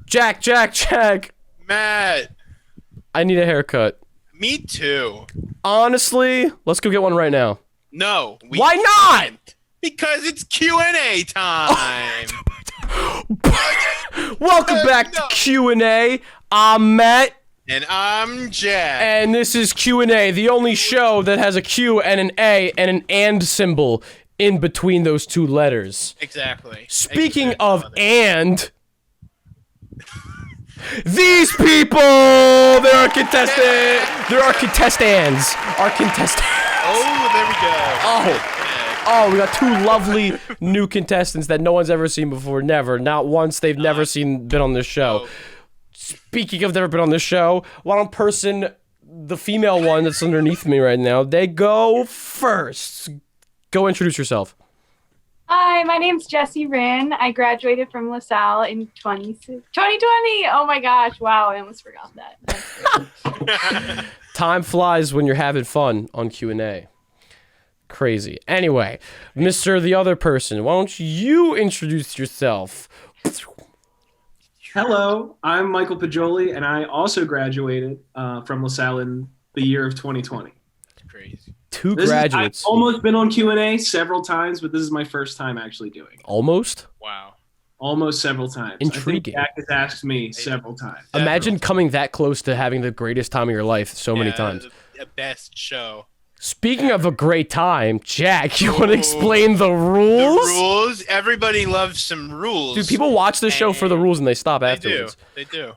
Jack. Matt. I need a haircut. Me too. Honestly, let's go get one right now. No. Why not? Because it's Q&A time. Welcome back to Q&A. I'm Matt. And I'm Jack. And this is Q&A, the only show that has a Q and an A and an and symbol in between those two letters. Exactly. Speaking of and, these people, they're our contestants. They're our contestants. Our contestants. Oh, there we go. Oh, we got two lovely new contestants that no one's ever seen before. Never. Not once. They've never been on this show. Oh. Speaking of never been on this show, why don't the female one that's underneath me right now, they go first. Go introduce yourself. Hi, my name's Jessie Rinn. I graduated from Salle in 2020. Oh my gosh, wow, I almost forgot that. Time flies when you're having fun on Q&A. Crazy. Anyway, Mr. The Other Person, why don't you introduce yourself? Hello, I'm Michael Pajoli, and I also graduated from LaSalle in the year of 2020. That's crazy. Two graduates. I've almost been on Q&A several times, but this is my first time actually doing it. Almost? Wow. Almost several times. Intriguing. I think Jack has asked me several times. Imagine coming that close to having the greatest time of your life so many times. The best show. Speaking of a great time, Jack, you want to explain the rules? The rules. Everybody loves some rules. Dude, people watch the show for the rules and they stop afterwards. They do.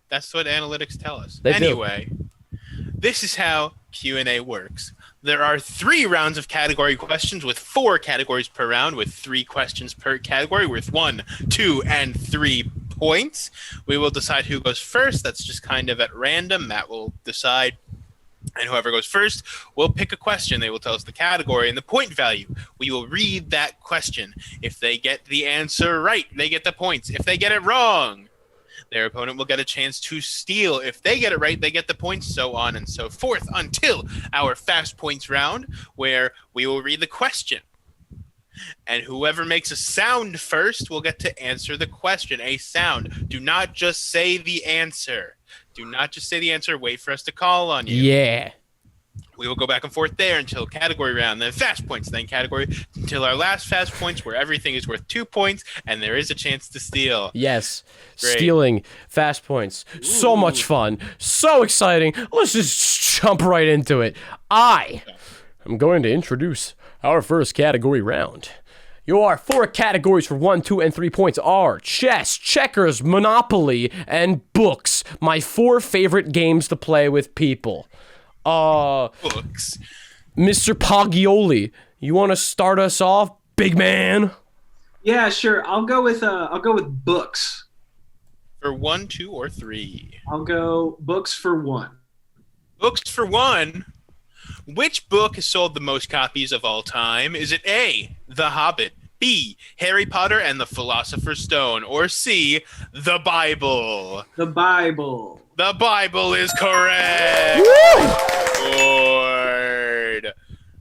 That's what analytics tell us. They do. Anyway, this is how Q&A works. There are 3 rounds of category questions with 4 categories per round with 3 questions per category with 1, 2, and 3 points. We will decide who goes first. That's just kind of at random. Matt will decide. And whoever goes first will pick a question. They will tell us the category and the point value. We will read that question. If they get the answer right, they get the points. If they get it wrong, their opponent will get a chance to steal. If they get it right, they get the points, so on and so forth, until our fast points round, where we will read the question. And whoever makes a sound first will get to answer the question. A sound. Do not just say the answer. Do not just say the answer. Wait for us to call on you. Yeah. We will go back and forth there until category round, then fast points, then category, until our last fast points where everything is worth 2 points and there is a chance to steal. Yes. Great. Stealing fast points. Ooh. So much fun. So exciting. Let's just jump right into it. I'm going to introduce our first category round. Your 4 categories for 1, 2, and 3 points are chess, checkers, Monopoly, and books. My 4 favorite games to play with people. Books. Mr. Pagioli, you want to start us off, big man? Yeah, sure. I'll go with books. For 1, 2, or 3. I'll go books for 1. Books for 1. Which book has sold the most copies of all time? Is it A, The Hobbit, B, Harry Potter and the Philosopher's Stone, or C, The Bible? The Bible. The Bible is correct. Board.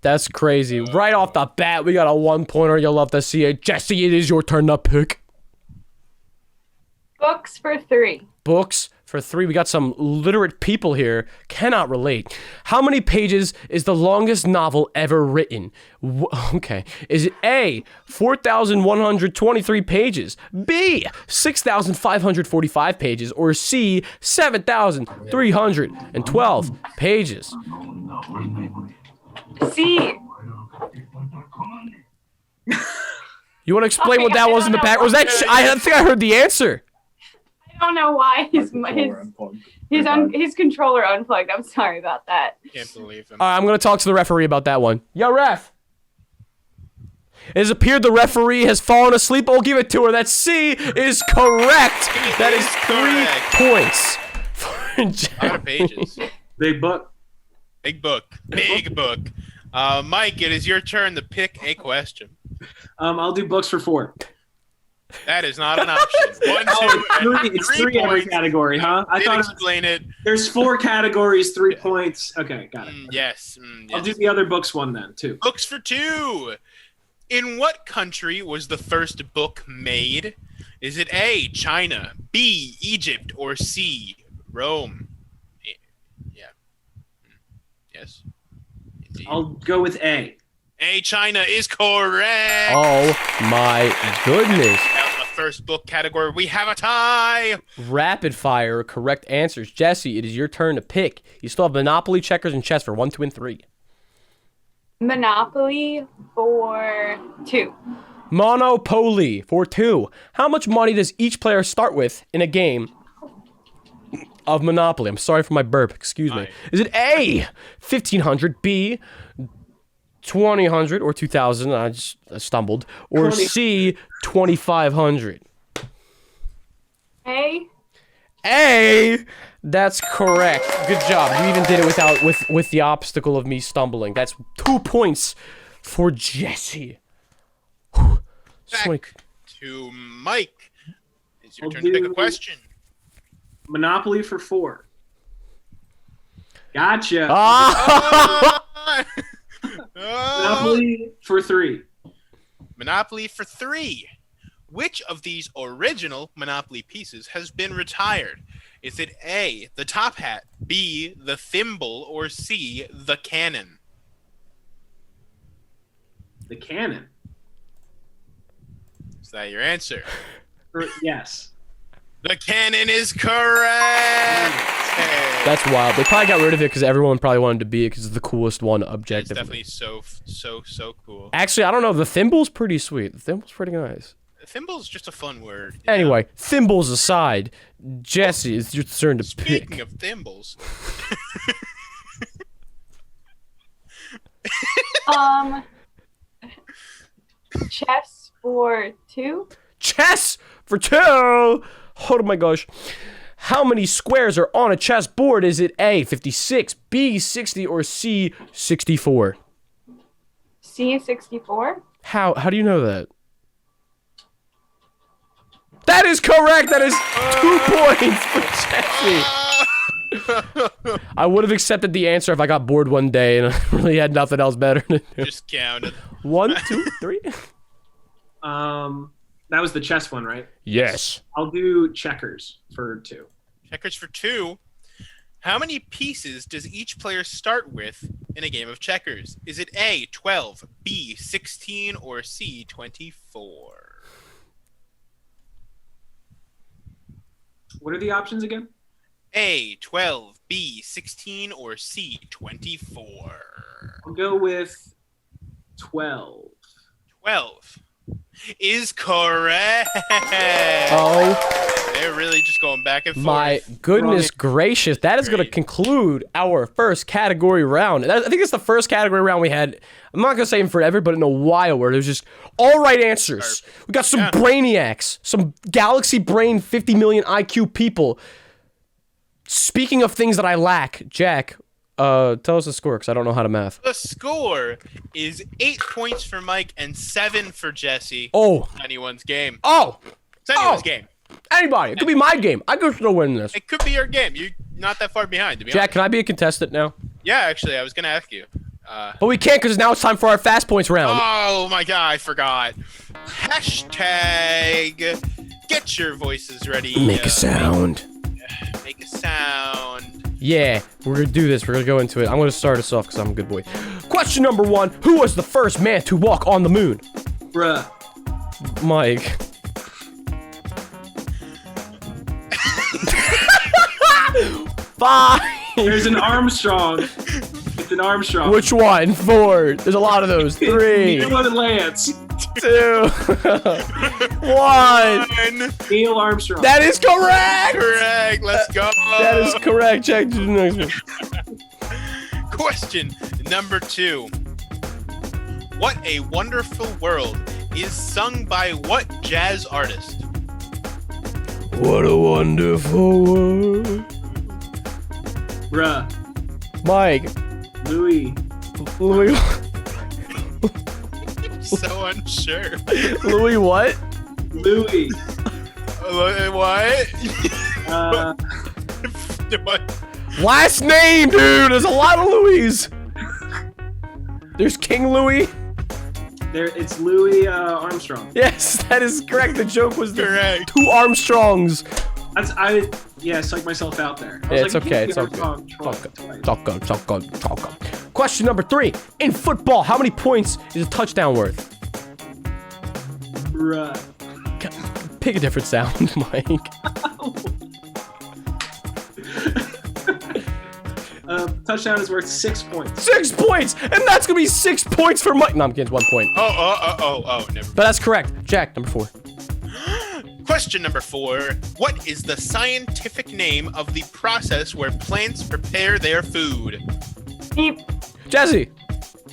That's crazy. Right off the bat, we got a 1-pointer. You'll love to see it. Jesse, it is your turn to pick. Books for 3. Books for 3. We got some literate people here. Cannot relate. How many pages is the longest novel ever written? Okay. Is it A, 4,123 pages, B, 6,545 pages, or C, 7,312 pages? C. You want to explain what that was in the back? Was that? I think I heard the answer. I don't know why his controller unplugged. I'm sorry about that. Can't believe him. I'm going to talk to the referee about that one. Yo, ref. It has appeared the referee has fallen asleep. I'll give it to her. That C is correct. That is 3 points. A lot of pages. Big book. Big book. Big book. Mike, it is your turn to pick a question. I'll do books for 4. That is not an option. 1, 2, it's 3 every category, huh? I thought explain it. There's 4 categories, 3 points. Okay, got it. Yes. I'll do the other books one then, 2. Books for 2. In what country was the first book made? Is it A, China, B, Egypt, or C, Rome? Yeah. Yes. Indeed. I'll go with A. A, China is correct. Oh my goodness. Now the first book category, we have a tie. Rapid fire, correct answers. Jesse, it is your turn to pick. You still have Monopoly, checkers, and chess for 1, 2, and 3. Monopoly for 2. Monopoly for 2. How much money does each player start with in a game of Monopoly? I'm sorry for my burp. Excuse me. Is it A, 1,500, B, 2,000 or 2,000? I stumbled. Or 20. C, 2,500? A. A. That's correct. Good job. You even did it without with the obstacle of me stumbling. That's 2 points for Jesse. Back to Mike. It's your I'll turn to pick a do- question. Monopoly for 4. Gotcha. Ah! Monopoly for 3. Monopoly for 3. Which of these original Monopoly pieces has been retired? Is it A, the top hat, B, the thimble, or C, the cannon? The cannon. Is that your answer? Yes. The cannon is correct. That's wild. They probably got rid of it because everyone probably wanted to be it because it's the coolest one It's objectively. definitely so cool. Actually, I don't know. The thimble's pretty sweet. The thimble's pretty nice. Thimble's just a fun word. you know? Anyway, thimbles aside, Jesse, it's your turn to Speaking pick. of thimbles, Chess for 2. Chess for 2. Oh my gosh. How many squares are on a chessboard? Is it A, 56, B, 60, or C, 64? C is 64. How do you know that? That is correct. That is 2 points for Jesse. I would have accepted the answer if I got bored one day and I really had nothing else better to do. just counted. 1, 2, 3. That was the chess one, right? Yes. I'll do checkers for 2. Checkers for 2. How many pieces does each player start with in a game of checkers? Is it A, 12, B, 16, or C, 24? What are the options again? A, 12, B, 16, or C, 24? I'll go with 12. 12 is correct. Oh They're really just going back and forth. my goodness gracious. That is going to Great. conclude our first category round. I think it's the first category round we had, I'm not going to say in forever, but in a while where there's just all right answers. We got some Yeah. brainiacs, some galaxy brain 50 million IQ people. Speaking of things that I lack, Jack, tell us the score because I don't know how to math. The score is 8 points for Mike and 7 for Jesse. Oh. Anyone's game. Oh. It's anyone's Oh. game. Anybody. It could be my game. I could still win this. It could be your game. You're not that far behind, to be Jack, honest. can I be a contestant now? Yeah, actually, I was going to ask you. But we can't because now it's time for our fast points round. Oh my god, I forgot. Hashtag get your voices ready. Make a sound. Make a sound. Yeah, we're gonna do this. We're gonna go into it. I'm gonna start us off because I'm a good boy. Question number 1: Who was the first man to walk on the moon? Bruh. Mike. Five. There's an Armstrong. It's an Armstrong. Which one? 4. There's a lot of those. 3, Neil and Lance. 2, 1. Neil Armstrong. That is correct. Correct. Let's go. That is correct. Check the next one. Question number 2. What a Wonderful World is sung by what jazz artist? What a wonderful world. Bruh. Mike. Louis. Louis. So unsure. Louis what? Louis. What? What? Last name, dude. There's a lot of Louis. There's King Louis. It's Louis Armstrong. Yes, that is correct. The joke was the Correct. 2 Armstrongs. Psyched myself out there. Yeah, it's okay. It's all good. It's all good. Question number 3. In football, how many points is a touchdown worth? Right. Pick a different sound, Mike. Touchdown is worth 6 points. 6 points! And that's gonna be 6 points for Mike. No, I'm kidding. 1 point. Never. But that's correct. Jack, number 4. Question number 4. What is the scientific name of the process where plants prepare their food? Beep. Jesse.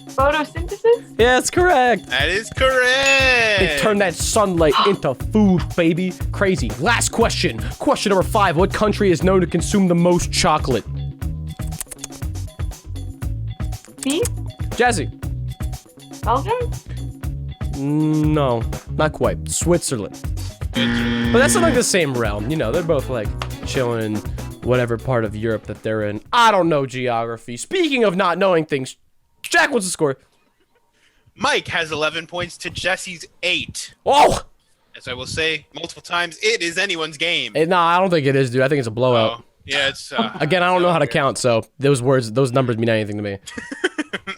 Photosynthesis? Yeah, that's correct. That is correct. They turn that sunlight into food, baby. Crazy. Last question. Question number 5. What country is known to consume the most chocolate? Beep. Jesse. Belgium? No, not quite. Switzerland. But that's in like the same realm. You know, they're both like chilling in whatever part of Europe that they're in. I don't know geography. Speaking of not knowing things, Jack, what's the score? Mike has 11 points to Jesse's 8. Oh! As I will say multiple times, it is anyone's game. Nah, I don't think it is, dude. I think it's a blowout. Oh, yeah, it's... Again, I don't know how to count, so those numbers mean anything to me.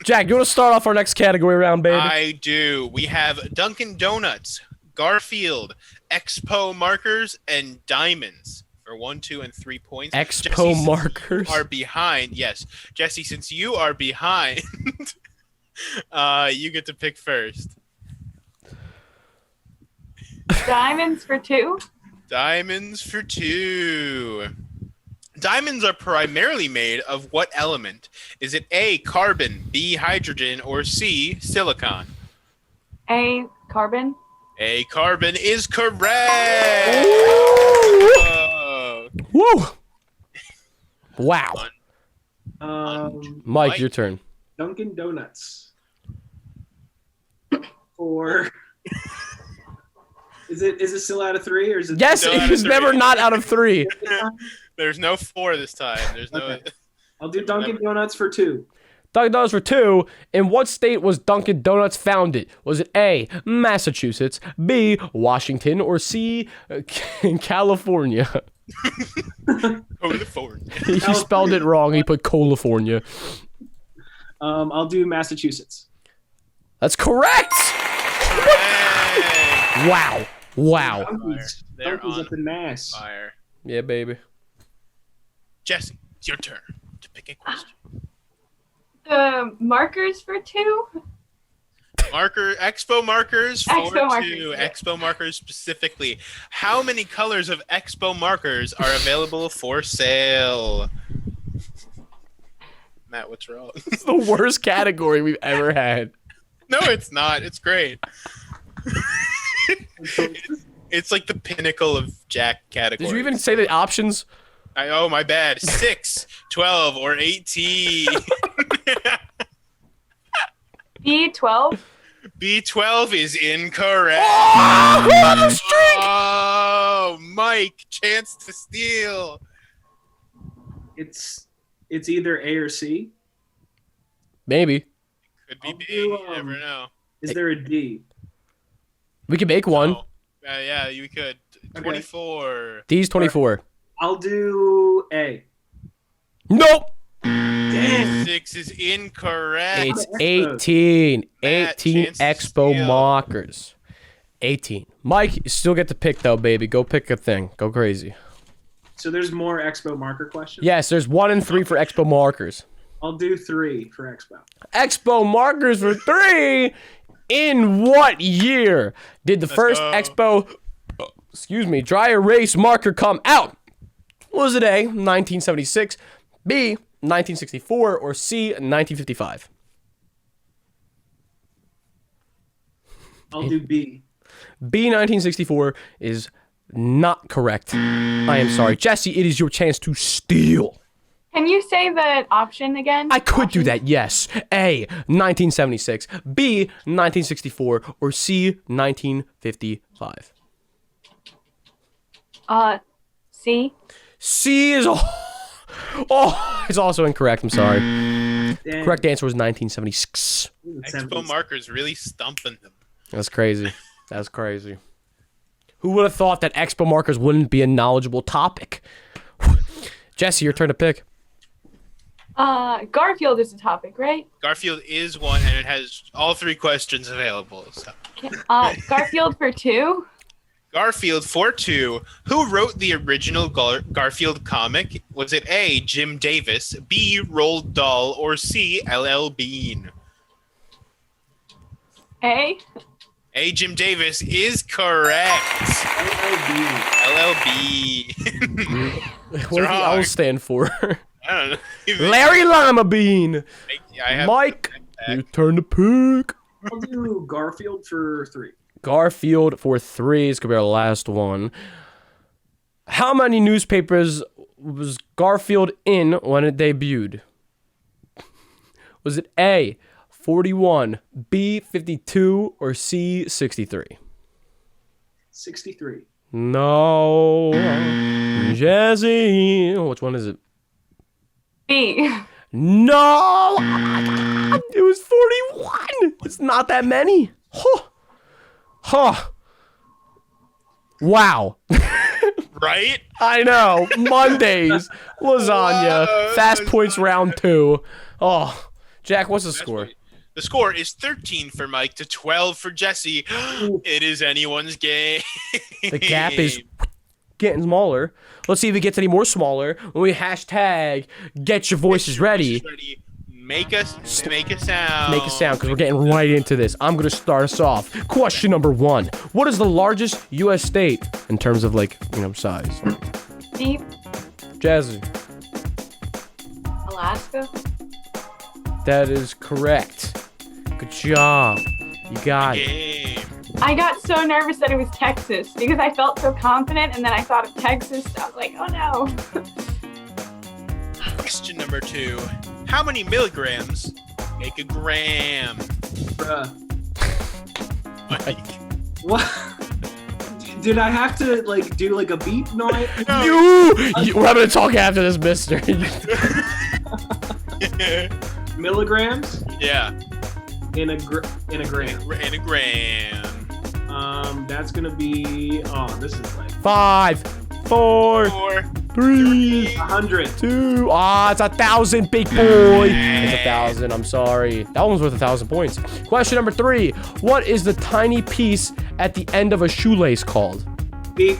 Jack, you want to start off our next category round, baby? I do. We have Dunkin' Donuts, Garfield, Expo markers, and diamonds for 1, 2, and 3 points. Expo Jesse, markers? you are behind. Yes. Jesse, since you are behind, you get to pick first. Diamonds for 2. Diamonds for 2. Diamonds are primarily made of what element? Is it A, carbon, B, hydrogen, or C, silicon? A, carbon. A, carbon is correct. Woo! Wow. Mike, Mike. your turn. Dunkin' Donuts. For is it still out of 3 or is it? Yes, No, it out is of never 3. not out of 3. There's no 4 this time. There's no. Okay. I'll do Dunkin' Donuts for 2. Dunkin' Donuts for 2. In what state was Dunkin' Donuts founded? Was it A, Massachusetts, B, Washington, or C, California? California. He spelled it wrong. He put California. I'll do Massachusetts. That's correct! Hey. Wow. Wow. Dunkin's They're on up in Mass. fire. Yeah, baby. Jesse, it's your turn to pick a question. The markers for 2. Expo markers for Expo markers, 2. yeah. Expo markers specifically. How many colors of Expo markers are available for sale? Matt, what's wrong? It's the worst category we've ever had. No, it's not. It's great. It's like the pinnacle of Jack categories. Did you even say the options? Oh, my bad. 6, 12, or 18. B, 12. B12 is incorrect. Oh, we're on the streak! Oh, Mike, chance to steal. It's either A or C. Maybe. Could be I'll B. do, You never know. Is there a D? We can make one. Oh, yeah, you could. 24. D's 24. I'll do A. Nope. Damn. 6 is incorrect. It's 18. Matt, 18 chance to Expo steal. markers. 18. Mike, you still get to pick though, baby. Go pick a thing. Go crazy. So there's more Expo marker questions? Yes, there's 1 and 3 for Expo markers. I'll do 3 for Expo. Expo markers for 3. In what year did the first go. Expo, dry erase marker come out? Was it A, 1976, B, 1964, or C, 1955? I'll do B. B, 1964 is not correct. I am sorry. Jesse, it is your chance to steal. Can you say the option again? I could do that, yes. A, 1976, B, 1964, or C, 1955. C. C is it's also incorrect. I'm sorry. Damn. Correct answer was 1976. Expo markers really stumping them. That's crazy. That's crazy. Who would have thought that expo markers wouldn't be a knowledgeable topic? Jesse, your turn to pick. Garfield is a topic, right? Garfield is one, and it has all 3 questions available. So. Garfield for 2. Garfield for 2. Who wrote the original Garfield comic? Was it A, Jim Davis, B, Roald Dahl, or C, L.L. Bean? A. A, Jim Davis is correct. L.L. Bean. What does the L stand for? I don't know. Larry Lima Bean. I have Mike, your turn to pick. I'll do Garfield for 3. Garfield for 3 is going to be our last one. How many newspapers was Garfield in when it debuted? Was it A, 41, B, 52, or C, 63? 63. No. Jesse. Which one is it? B. No. It was 41. It's not that many. Huh. Wow. Right? I know. Mondays. Lasagna. Fast points round 2. Oh. Jack, what's the score? The score is 13 for Mike to 12 for Jesse. It is anyone's game. The gap is getting smaller. Let's see if it gets any more smaller when we hashtag get your voices ready. Make a sound. Make a sound, because we're getting right into this. I'm going to start us off. Question number 1. What is the largest U.S. state in terms of, size? D. Jazzy. Alaska. That is correct. Good job. You got it. Game. I got so nervous that it was Texas because I felt so confident, and then I thought of Texas. I was like, oh no. Question number 2. How many milligrams make a gram? Bruh. Mike. What? Did I have to do a beep noise? We're having a talk after this, mister. Milligrams Yeah. in a gram. In a gram. That's gonna be. Oh, this is 5, 4, 4, 3, 100. 2. It's 1,000, big boy. It's 1,000. I'm sorry. That one's worth 1,000 points. Question number 3. What is the tiny piece at the end of a shoelace called? Beep.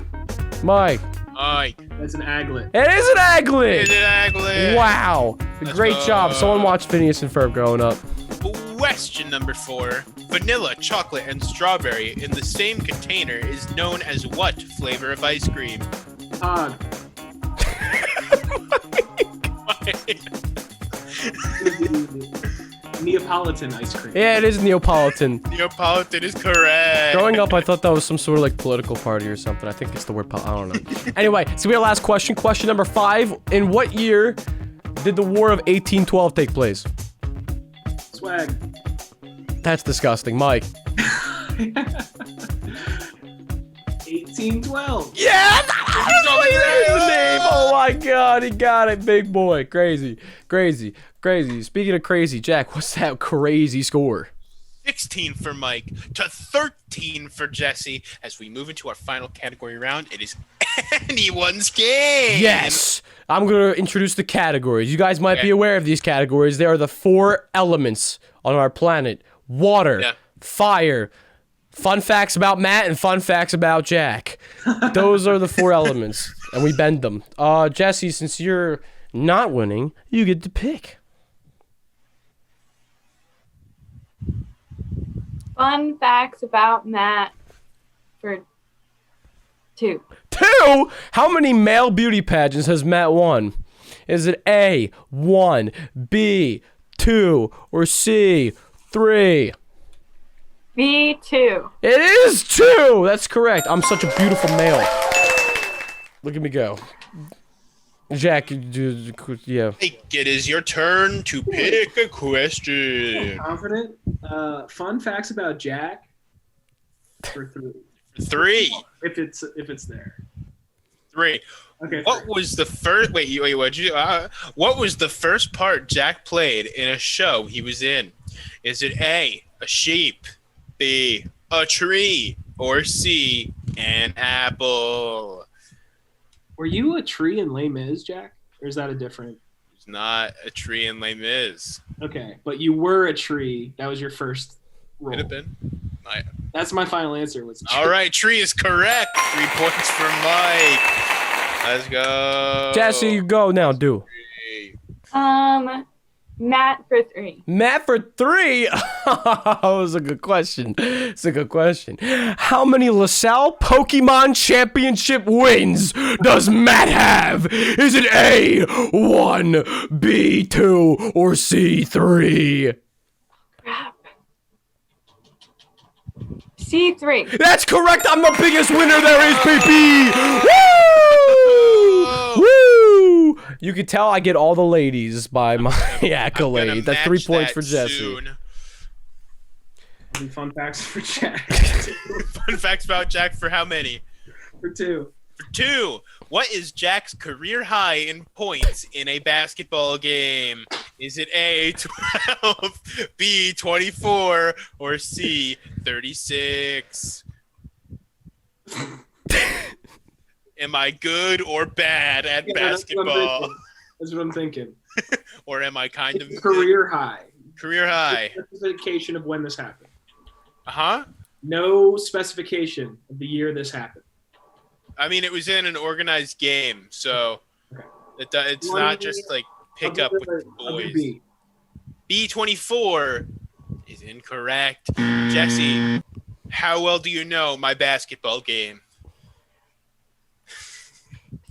Mike. Mike. That's an aglet. It is an aglet. Is it aglet? Wow. Great job. Someone watched Phineas and Ferb growing up. Question number 4. Vanilla, chocolate, and strawberry in the same container is known as what flavor of ice cream? Neapolitan ice cream. Yeah, it is Neapolitan. Neapolitan is correct. Growing up, I thought that was some sort of political party or something. I think it's the word I don't know. Anyway, so we have our last question. Question number 5. In what year did the War of 1812 take place? Swag. That's disgusting. Mike. 1812. Yeah! That's the name! Oh my god, he got it, big boy. Crazy. Speaking of crazy, Jack, what's that crazy score? 16 for Mike to 13 for Jesse. As we move into our final category round, it is anyone's game. Yes! I'm going to introduce the categories. You guys might be aware of these categories. They are the 4 elements on our planet. Water, fire, fun facts about Matt, and fun facts about Jack. Those are the 4 elements, and we bend them. Jesse, since you're not winning, you get to pick. Fun facts about Matt for 2. 2? How many male beauty pageants has Matt won? Is it A, 1, B, 2, or C, 3? B2. It is 2! That's correct. I'm such a beautiful male. Look at me go. Jack, yeah. It is your turn to pick a question. Confident. Fun facts about Jack for 3. 3. If it's there. 3. Okay. What was the first? Wait, what'd you? What was the first part Jack played in a show he was in? Is it A, a sheep, B, a tree, or C, an apple? Were you a tree in Les Mis, Jack? Or is that a different? It's not a tree in Les Mis. Okay, but you were a tree. That was your first role. Could have been. That's my final answer. Was All right, tree is correct. 3 points for Mike. Let's go. Jesse, you go now. Do. Matt for 3. Matt for 3. That was a good question. It's a good question. How many LaSalle Pokemon Championship wins does Matt have? Is it A, 1, B, 2, or C, 3? Crap. C3. That's correct. I'm the biggest winner there is, baby. Woo! Woo! You can tell I get all the ladies by my accolade. That's 3 points for Jesse. Soon. fun facts for Jack. Fun facts about Jack for how many? For 2. For 2. What is Jack's career high in points in a basketball game? Is it A, 12, B, 24, or C, 36? Am I good or bad at basketball? That's what I'm thinking. Or am I kind of career high? Career high. Specification of when this happened. Uh-huh. No specification of the year this happened. I mean, it was in an organized game, so Okay. it's not just like pick up with boys. B24 is incorrect. Jesse, how well do you know my basketball game?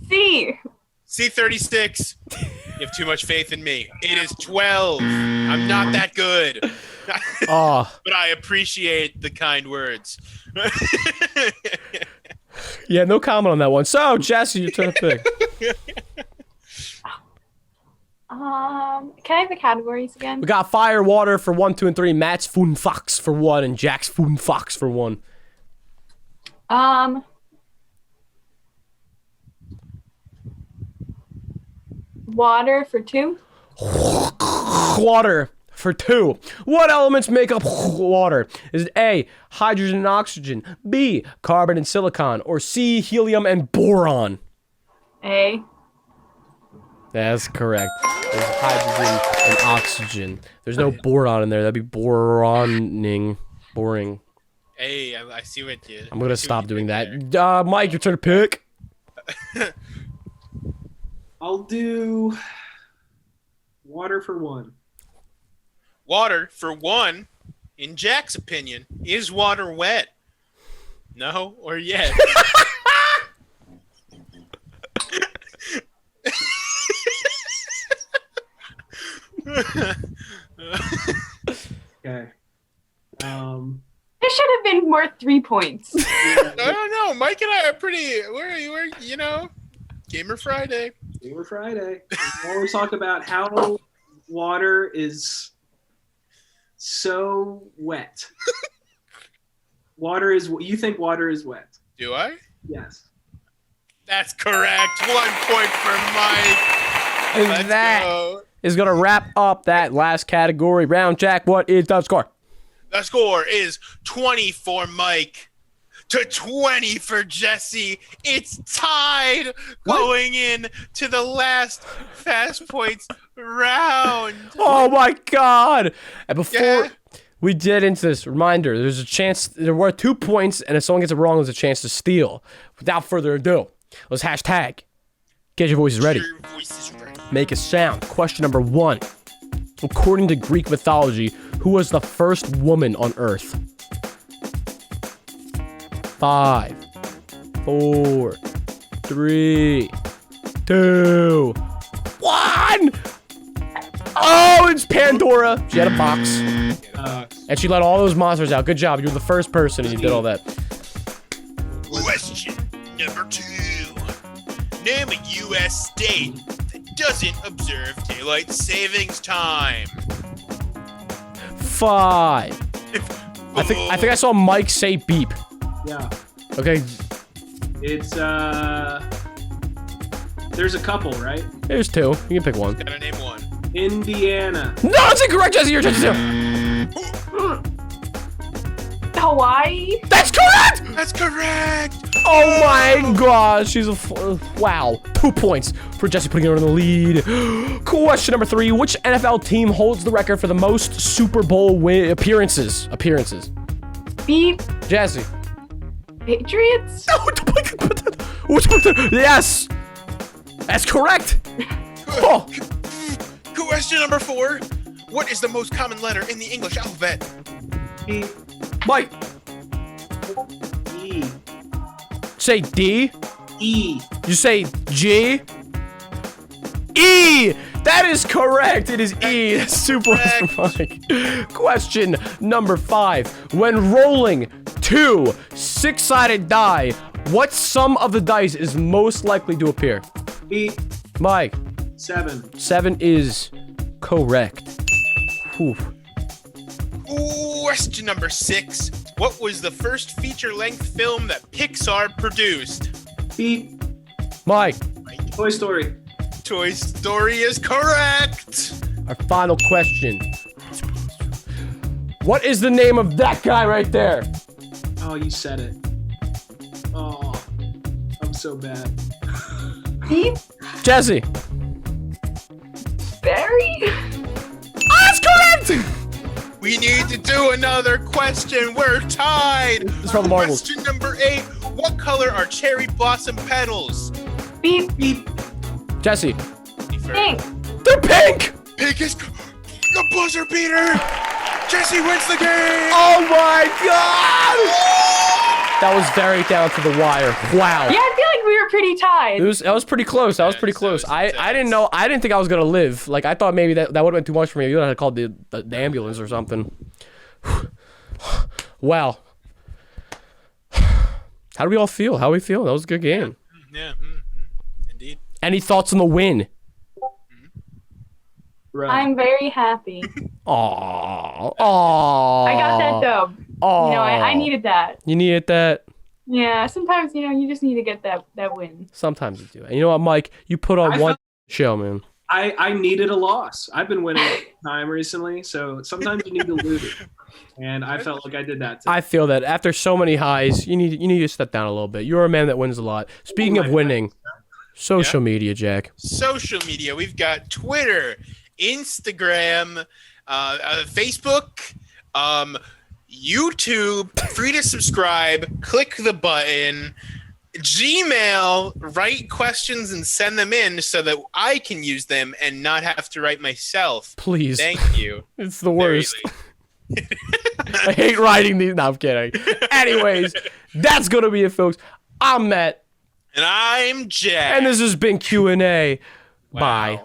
C. C36. You have too much faith in me. It is 12. I'm not that good. But I appreciate the kind words. Yeah, no comment on that one. So, Jesse, your turn to pick. Can I have the categories again? We got fire, water for 1, 2, and 3. Matt's Food and Fox for 1, and Jack's Food and Fox for 1. Water for 2. Water for 2. What elements make up water? Is it A, hydrogen and oxygen, B, carbon and silicon, or C, helium and boron? A. That's correct. There's hydrogen and oxygen. There's no boron in there. That'd be boroning. Boring. Hey, I see what you. I'm gonna stop doing that. Mike, your turn to pick. I'll do water for 1. Water, for 1, in Jack's opinion, is water wet? No or yes? Okay. This should have been worth 3 points. I don't know. Mike and I are pretty. We're you know, Gamer Friday. Gamer Friday. We always talk about how water is so wet. You think water is wet? Do I? Yes. That's correct. 1 point for Mike. And Let's that go. is gonna wrap up that last category round. Jack, what is the score? The score is 20 for Mike to 20 for Jesse. It's tied going in to the last fast points round. Oh my god! And before we get into this, reminder, there's a chance, there were 2 points, and if someone gets it wrong, there's a chance to steal. Without further ado, let's hashtag. Get your voices ready. Your voice is ready. Make a sound. Question number 1. According to Greek mythology, who was the first woman on Earth? 5, 4, 3, 2, 1. Oh, it's Pandora. She had a box. And she let all those monsters out. Good job. You were the first person and you did all that. Question number 2. Name a U.S. state that doesn't observe daylight savings time. 5. I think I saw Mike say beep. Yeah. Okay. It's There's a couple, right? There's two. You can pick one. Gotta name one. Indiana. No, it's incorrect, Jesse. You're just Hawaii. That's correct. That's correct. Oh my gosh, she's wow. 2 points for Jesse putting her in the lead. Question number 3: which NFL team holds the record for the most Super Bowl appearances? Beep. Jesse. Patriots. Yes, that's correct. Oh. Question number 4: what is the most common letter in the English alphabet? E. Mike. E. Say D. E. You say G. E. That is correct. It is E. That's super Mike. Question number 5: when rolling 2 6-sided die, what sum of the dice is most likely to appear? E. Mike. 7. 7 is correct. Whew. Question number 6: what was the first feature-length film that Pixar produced? Beep. Mike. Toy Story. Toy Story is correct. Our final question. What is the name of that guy right there? Oh, you said it. Oh, I'm so bad. Beep. Jesse. Barry. That's correct! We need to do another question. We're tied. It's from the Marbles. Question number 8: what color are cherry blossom petals? Beep. Beep. Jesse. Pink. They're pink! Pink is the buzzer beater. Jesse wins the game. Oh my god! That was very down to the wire. Wow. Yeah, I feel like we were pretty tied. That was pretty close. That was pretty close. I didn't know. I didn't think I was gonna live. Like I thought maybe that would have been too much for me. You would have called the ambulance or something. Wow. How do we all feel? How we feel? That was a good game. Yeah, indeed. Any thoughts on the win? Right. I'm very happy. Aww. Aww. I got that dub. Aww. You know, I needed that. You needed that. Yeah, sometimes, you know, you just need to get that win. Sometimes you do. And you know what, Mike? You put on one show, man. I needed a loss. I've been winning time recently, so sometimes you need to lose it. And I felt like I did that today. I feel that after so many highs, you need to step down a little bit. You're a man that wins a lot. Speaking of winning, social media, Jack. Social media. We've got Twitter, Instagram, Facebook, YouTube. Free to subscribe. Click the button. Gmail, write questions and send them in so that I can use them and not have to write myself. Please. Thank you. It's the worst. I hate writing these. No, I'm kidding. Anyways, that's going to be it, folks. I'm Matt. And I'm Jack. And this has been Q&A. Wow. Bye.